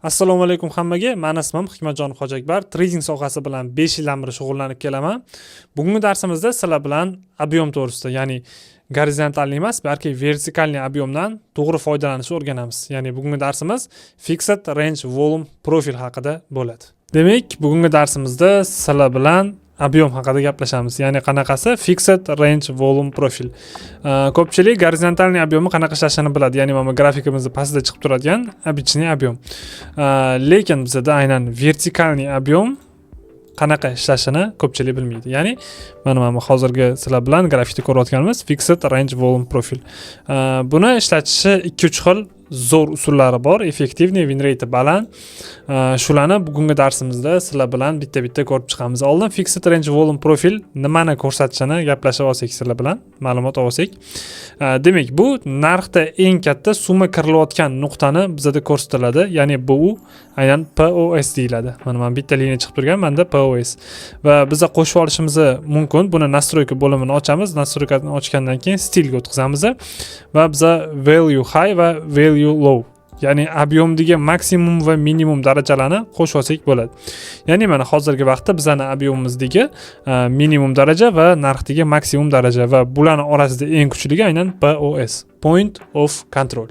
Assalomu alaykum hammaga. Men ismim Hikmatjon Hojiakbar. Trading sohasi bilan 5 yildan beri shug'ullanib kelaman. Bugungi darsimizda sizlar bilan объем to'g'risida, ya'ni gorizontalniy emas, balki vertikalniy объемdan to'g'ri foydalanishni o'rganamiz. Ya'ni bugungi darsimiz Fixed Range Volume Profile haqida bo'ladi. Demak, bugungi darsimizda sizlar bilan объем haqida gaplashamiz. Ya'ni qanaqasi Fixed Range Volume Profile. Ko'pchilik gorizontalniy объемni qanaqa ishlashini biladi. Ya'ni mana grafikimizda pastda chiqib turadigan обычный объем. Lekin bizda aynan vertikalniy объем qanaqa ishlashini ko'pchilik bilmaydi. Ya'ni mana hozirgi sizlar bilan grafikda ko'rayotganimiz Fixed Range Volume Profile. Buni ishlatishi 2-3 xil zo'r usullari bor, effektivniy, win rate baland. Shularni bugungi darsimizda sizlar bilan bitta-bitta ko'rib chiqamiz. Oldin Fixed Range Volume Profile nimani ko'rsatishini gaplashib olsak sizlar bilan, ma'lumot olsak. Demak, bu narxda eng katta summa kirilayotgan nuqtani bizda ko'rsatiladi. Ya'ni bu aynan POS deyiladi. Mana men bitta liniya chiqib turgan, menda POS. Va biza qo'shib olishimiz mumkin. Buni настройка bo'limini ochamiz. Настройкani ochgandan keyin stilga o'tkazamiz va biza value high va value low, ya'ni объемdagi maksimum va minimum darajalarni qo'shib olsak bo'ladi. Ya'ni mana hozirgi vaqtda bizning объемimizdagi minimum daraja va narxdagi maksimum daraja va bularning orasida eng kuchlisi aynan POS, Point of Control.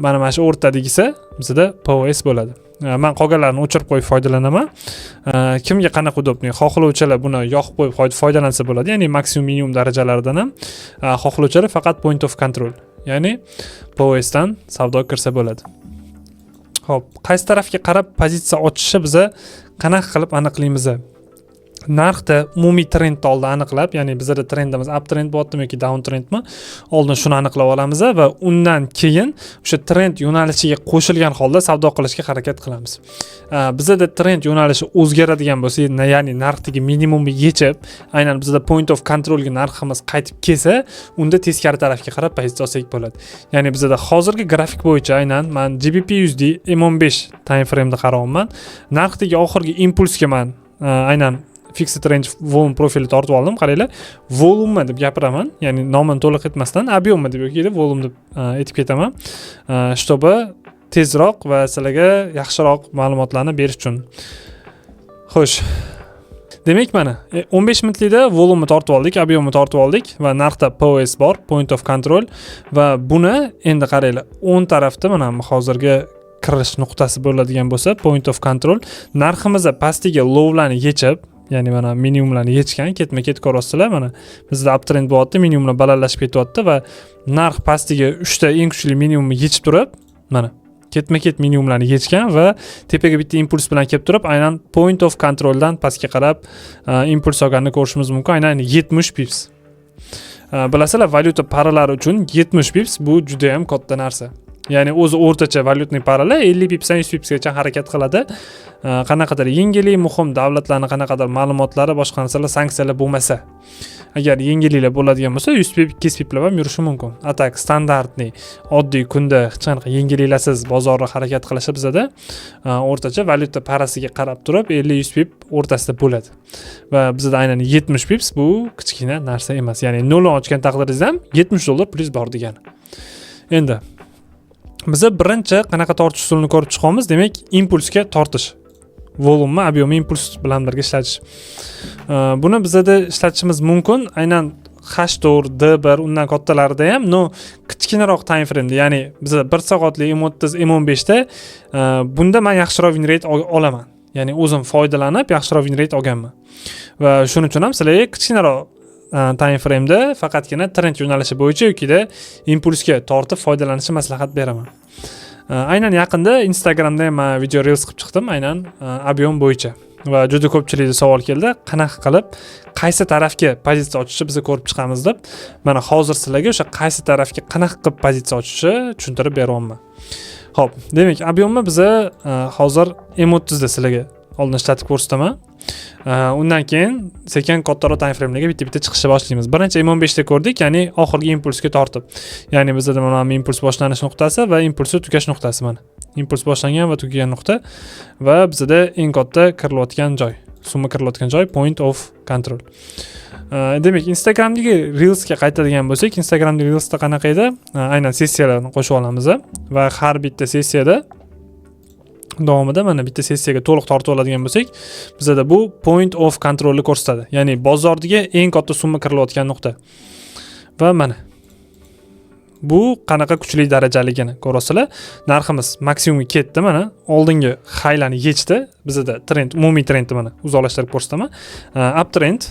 Mana shu o'rtadagisi bizda POS bo'ladi. Men qolganlarini o'chirib qo'yib foydalanaman. Kimga qanaqa udobni, xohlovchilar buni yoqib qo'yib foydalansa bo'ladi. Ya'ni maksimum minimum darajalardan ham xohlovchilar faqat Point of Control, ya'ni POS dan savdo kirsa bo'ladi. Xo'p, qaysi tarafga qarab pozitsiya ochishni biz qanaqa qilib aniqlaymiz? Narxda umumiy trendni oldin aniqlab, ya'ni bizda trendimiz up trend bo'lyaptimi yoki down trendmi, oldin shuni aniqlab olamiz va undan keyin o'sha trend yo'nalishiga qo'shilgan holda savdo qilishga harakat qilamiz. Bizda trend yo'nalishi o'zgaradigan bo'lsa, ya'ni narxdagi minimumni yechib, aynan bizda point of controlga narximiz qaytib kelsa, unda teskari tarafga qarab pozitsiya olsak bo'ladi. Ya'ni bizda hozirgi grafik bo'yicha aynan men GBP USD M15 time frame'da qarayapman. Narxdagi oxirgi impulsga men aynan Fixed Range Volume Profile tortib oldim. Qaranglar, volume deb gapiraman, ya'ni nomini to'liq aytmasdan объем deb yoki volume deb aytib ketaman. Чтобы tezroq va sizlarga yaxshiroq ma'lumotlarni berish uchun. Xo'sh. Demak, mana 15 minutlikda volume tortib oldik, объемni tortib oldik va narxda POS bor, Point of Control, va buni endi qaranglar, o'ng tarafda mana hozirgi kirish nuqtasi bo'ladigan bo'lsa, Point of Control, narximiz pastiga lowlarni yechib, ya'ni mana minimumlarni yechgan, ketma-ket ko'rasizlar, mana bizda uptrend bo'lyapti, minimumlar balandlashib ketyapti va narx pastiga 3 ta eng kuchli minimumni yechib turib, mana ketma-ket minimumlarni yechgan va tepaga bitta impuls bilan kelib turib, aynan Point of Control dan pastga qarab impuls olganini ko'rishimiz mumkin, aynan 70 pips. Bilasizlar, valyuta paralari uchun 70 pips bu juda ham katta narsa. Ya'ni o'zi o'rtacha valyutniy paralar 50 pipsdan 100 pipsgacha harakat qiladi. Qanaqadir yengillik, muhim davlatlarning qanaqadir ma'lumotlari, boshqa narsalar, sanksiyalar bo'lmasa, agar yengilliklar bo'ladigan bo'lsa 100 pip, 200 piplab ham yurishi mumkin. Atak standartniy, oddiy kunda hech qanaqa yengilliklarsiz bozorda harakat qilishi bizda o'rtacha valyuta parasiga qarab turib 50-100 pip o'rtasida bo'ladi. Va bizda aynan 70 pips bu kichkina narsa emas. Ya'ni 0 ochgan taqdiringizda ham $70 plyus bor degani. Endi biz birinchi qanaqa tortish usulini ko'rib chiqamiz. Demak, impulsga tortish. Volumni, объемni impuls bilan birga ishlatish. Buni bizda ishlatishimiz mumkin. Aynan H4, D1 undan kattalarida ham, no kichkinaroq time frame'da, ya'ni bizda 1 soatlik M30, M15 da bunda men yaxshiroq win rate olaman. Ya'ni o'zim foydalanib yaxshiroq win rate olganman. Va shuning uchun ham sizlarga kichkinaroq time frame'da faqatgina trend yo'nalishi bo'yicha yokida impulsga tortib foydalanishni maslahat beraman. Aynan yaqinda Instagramda ham video reels qilib chiqdim, aynan объем bo'yicha. Va juda ko'pchilikda savol keldi, qanaqa qilib qaysi tarafga pozitsiya ochishni biz ko'rib chiqamiz deb. Mana hozir sizlarga o'sha qaysi tarafga qanaqa qilib pozitsiya ochishni tushuntirib beryapman. Xo'p, demak, объемni biz hozir M30 da sizlarga oldin ishlatib ko'rsataman. Undan keyin sekin kattaroq time frame'larga bitta-bitta chiqishni boshlaymiz. Birinchi M15 da ko'rdik, ya'ni oxirgi impulsga tortib. Ya'ni bizda mana impuls boshlanish nuqtasi va impulsni tugash nuqtasi mana. Impuls boshlangan va tugagan nuqta va bizda eng katta kirilayotgan joy, summa kirilayotgan joy Point of Control. Demak, Instagramdagi Reelsga qaytadigan bo'lsak, Instagramdagi Reelsda qanaqa edi? Aynan sessiyalarni qo'shib olamiz va har bitta sessiyada davomida mana bitta sessiyaga to'liq tortib oladigan bo'lsak, bizda bu point of controlni ko'rsatadi. Ya'ni bozordagi eng katta summa kirilayotgan nuqta. Va mana bu qanaqa kuchli darajaligini ko'rasizlar. Narximiz maksimumga ketdi mana. Oldingi haylani yechdi. Bizda trend, umumiy trendni mana uzoqlashtirib ko'rsataman. Uptrend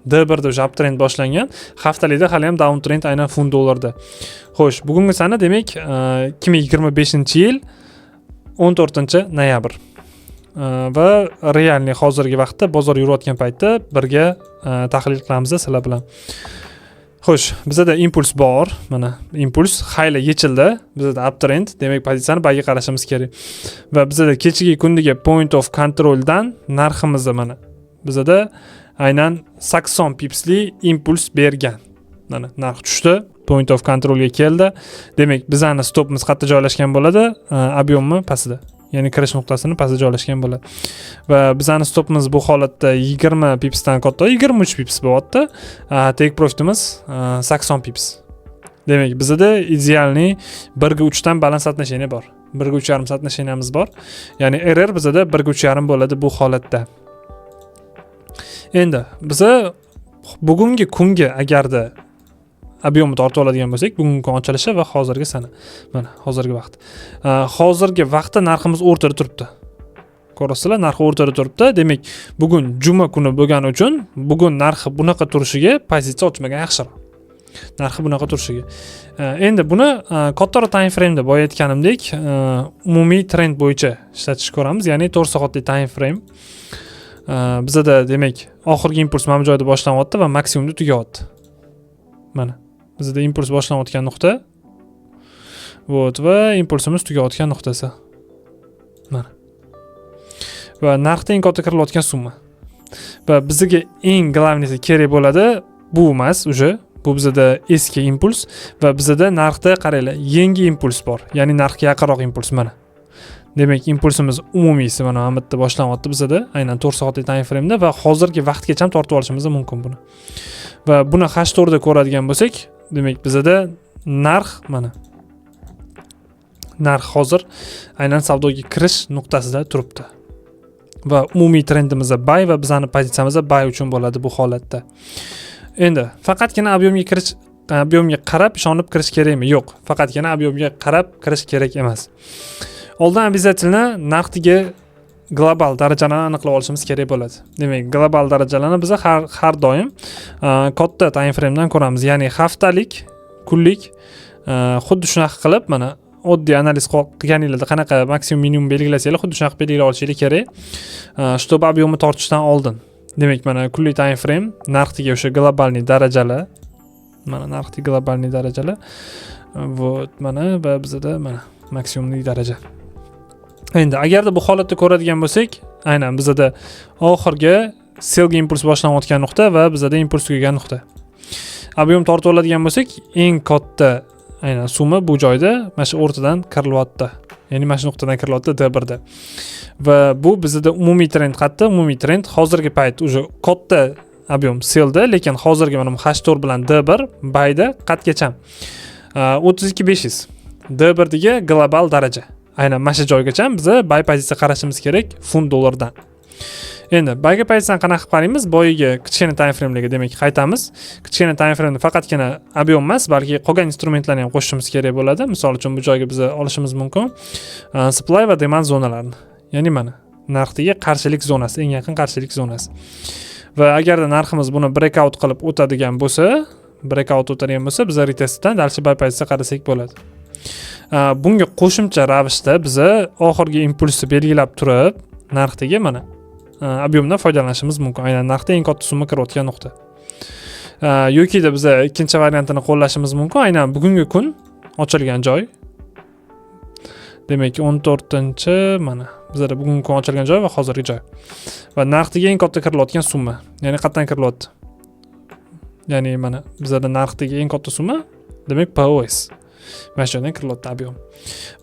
D1da o'sha uptrend boshlangan. Haftalikda hali ham down trend aynan funt dollarda. Xo'sh, bugungi sana demak 2025-yil 14-noyabr. Va realni hozirgi vaqtda bozor yurayotgan paytda birga tahlil qilamiz sizlar bilan. Xo'sh, bizda impuls bor. Mana impuls hayla yechildi. Bizda uptrend, demak pozitsiyani bayga qarashimiz kerak. Va bizda kechagi kundagi point of controldan narximizni mana bizda aynan 80 pipsli impuls bergan. Mana narx tushdi, point of controlga keldi. Demak, bizning stopimiz qayerda joylashgan bo'ladi? Ob'yommi pastda. Ya'ni kirish nuqtasini pastda joylashgan bo'ladi. Va bizning stopimiz bu holatda 20 pipsdan katta, 23 pips bo'lyapti. Take profitimiz 80 pips. Demak, bizda idealni 1/3 dan balans соотношение bor. 1/3,5 соотношениemiz bor. Ya'ni error bizda 1/3,5 bo'ladi bu holatda. Endi biz bugungi kunga agarda ob'yomni tortib oladigan bo'lsak, bugungi kun ochilishi va hozirgi sana. Mana hozirgi vaqt. Hozirgi vaqtda narximiz o'rtada turibdi. Ko'rasizlar, narx o'rtada turibdi. Demak, bugun juma kuni bo'lgani uchun bugun narxi bunaqa turishiga pozitsiya ochmagan yaxshiroq. Narxi bunaqa turishiga. Endi buni kattaroq time frame deb aytganimdek, umumiy trend bo'yicha ishlatish ko'ramiz, ya'ni 4 soatlik time frame. Bizda demak, oxirgi impuls mana bu joyda boshlanyapti va maksimumda tugayapti. Mana bizda impuls boshlanayotgan nuqta. Va impulsimiz tugayotgan nuqtasi. Mana. Va narxda eng katta kirilayotgan summa. Va bizga eng glavnisi kerak bo'ladi, bu emas, uje bu bizda eski impuls va bizda narxda qaranglar, yangi impuls bor. Ya'ni narxga yaqinroq impuls mana. Demak, impulsimiz umumiysi mana bu yerda boshlanyapti bizda, aynan 4 soatlik time frame da va hozirgi vaqtgacha ham tortib olishimiz mumkin buni. Va buni hashtorda ko'radigan bo'lsak, demak bizda narx mana. Narx hozir aynan savdoga kirish nuqtasida turibdi. Va umumiy trendimiz buy va bizning pozitsiyamiz buy uchun bo'ladi bu holatda. Endi faqatgina ob'yomga qarab ishonib kirish kerakmi? Yo'q. Faqatgina ob'yomga qarab kirish kerak emas. Oldin обязательно narxdagi global darajalarni aniqlab olishimiz kerak bo'ladi. Demak, global darajalarni biz har doim katta time frame dan ko'ramiz. Ya'ni haftalik, kunlik xuddi shunaqa qilib mana oddiy analiz qilganingizda qanaqa maksimum minimum belgilasanglar, xuddi shunaqa belgilab olishingiz kerak. Чтобы ob'yomni tortishdan oldin. Demak, mana kunlik time frame narxdagi o'sha globalniy darajalar, mana narxdagi globalniy darajalar. Вот, mana va bizda mana maksimumniy daraja. Endi agarda bu holatda ko'radigan bo'lsak, aynan bizda oxirgi selga impuls boshlanayotgan nuqta va bizda impuls tugagan nuqta. Ob'yom tortib oladigan bo'lsak, eng katta aynan summa bu joyda mana shu o'rtadan kirilyapti. Ya'ni mana shu nuqtadan kirilyapti D1 da. Va bu bizda umumiy trend qayerda? Umumiy trend hozirgi payt uje katta ob'yom selda, lekin hozirgi mana H4 bilan D1 bayda qatgacha 32500 D1 dagi global daraja. Aynan mana shu joygacha biz buy pozitsiya qarashimiz kerak funt dollardan. Endi buyga pozitsiyani qanaqa qilib qaraymiz? Boyiga kichkina time framelarga demak qaytamiz. Kichkina time frame faqatgina ob'yom emas, balki qolgan instrumentlarni ham qo'shishimiz kerak bo'ladi. Misol uchun bu joyga biz olishimiz mumkin supply va demand zonalarini. Ya'ni mana narxdagi qarshilik zonasi, eng yaqin qarshilik zonasi. Va agarda narximiz buni breakout qilib o'tadigan bo'lsa, biz retestdan dalcha buy pozitsiya qarasak bo'ladi. Bunga qo'shimcha ravishda biz oxirgi impulsni belgilab turib, narxdagi mana ob'yomdan foydalanishimiz mumkin. Aynan narxda eng katta summa kirayotgan nuqta. Yoki da biz ikkinchi variantini qo'llashimiz mumkin. Aynan bugungi kun ochilgan joy. Demak, 14-chi mana bizda bugungi kun ochilgan joy va hozirgi joy. Va narxdagi eng katta kirilayotgan summa. Ya'ni qayerdan kirilyapti? Ya'ni mana bizda narxdagi eng katta summa, demak POS. Mana shu yerdan kirilyapti ob'yom.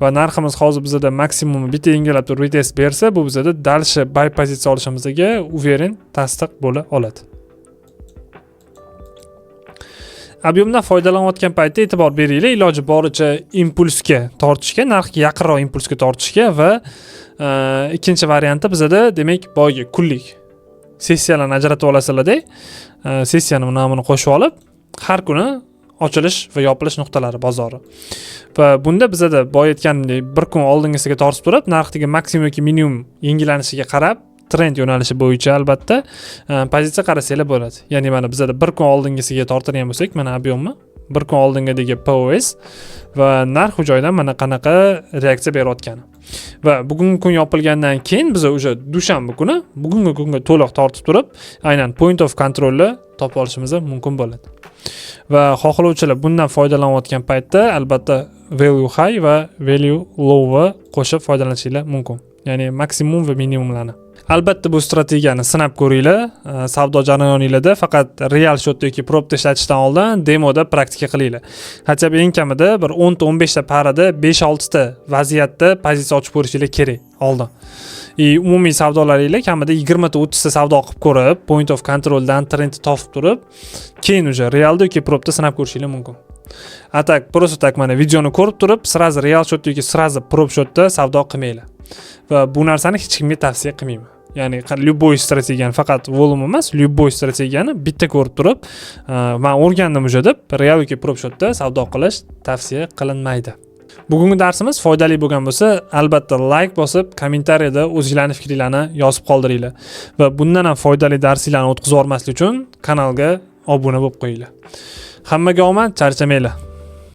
Va narximiz hozir bizda maksimum bitta yengilab turib retest bersa, bu bizda dalsha buy pozitsiya olishimizga uveren tasdiq bo'la oladi. Ob'yomdan foydalanayotgan paytda e'tibor beringlar, iloji boricha impulsga tortishga, narxga yaqinroq impulsga tortishga va ikkinchi varianti bizada demak boyagi kunlik sessiyalarni ajratib olasizlarda, sessiyani nomini qo'shib olib, har kuni ochilish va yopilish nuqtalari bozori. Va bunda bizada boya aytganimdek bir kun oldingisiga tortib turib, narxdagi maksimum yoki minimum yangilanishiga qarab trend yo'nalishi bo'yicha albatta pozitsiya qarasanglar bo'ladi. Ya'ni mana bizada bir kun oldingisiga tortadigan bo'lsak, mana ob'yomni bir kun oldingidagi POS va narx u joydan mana qanaqa reaksiya berayotgani. Va bugungi kun yopilgandan keyin biz o'sha dushanba kuni bugungi kunga to'liq tortib turib, aynan point of controlni topib olishimiz mumkin bo'ladi. Va xohlovchilar bundan foydalanayotgan paytda albatta value high va value low va qo'shib foydalanishingiz mumkin. Ya'ni maksimum va minimumlarni. Albatta bu strategiyani sinab ko'ringlar. Savdo jarayoningizda faqat real shot yoki prop ishlatishdan oldin demoda praktika qilinglar. Hatto eng kamida bir 10 ta 15 ta parada 5-6 ta vaziyatda pozitsiya ochib ko'rishingiz kerak oldin. Umumiy savdolaringizda kamida 20 ta 30 ta savdo qilib ko'rib, point of controldan trendni topib turib, keyin o'sha realda yoki propda sinab ko'rishingiz mumkin. Atak, просто так mana videoni ko'rib turib, sirazi real shot yoki sirazi prop shotda savdo qilmanglar. Va bu narsani hech kimga tavsiya qilmayman. Ya'ni любой strategiyani faqat volum emas, любой strategiyani bitta ko'rib turib, men o'rgandim o'sha deb real yoki prop shotda savdo qilish tavsiya qilinmaydi. Bugungi darsimiz foydali bo'lgan bo'lsa, albatta like bosib, kommentariyada o'zingizlarning fikringizni yozib qoldiringlar. Va bundan ham foydali darslarni o'tkazib olmaslik uchun kanalga obuna bo'lib qo'yinglar. Hammaga omad, charchamanglar.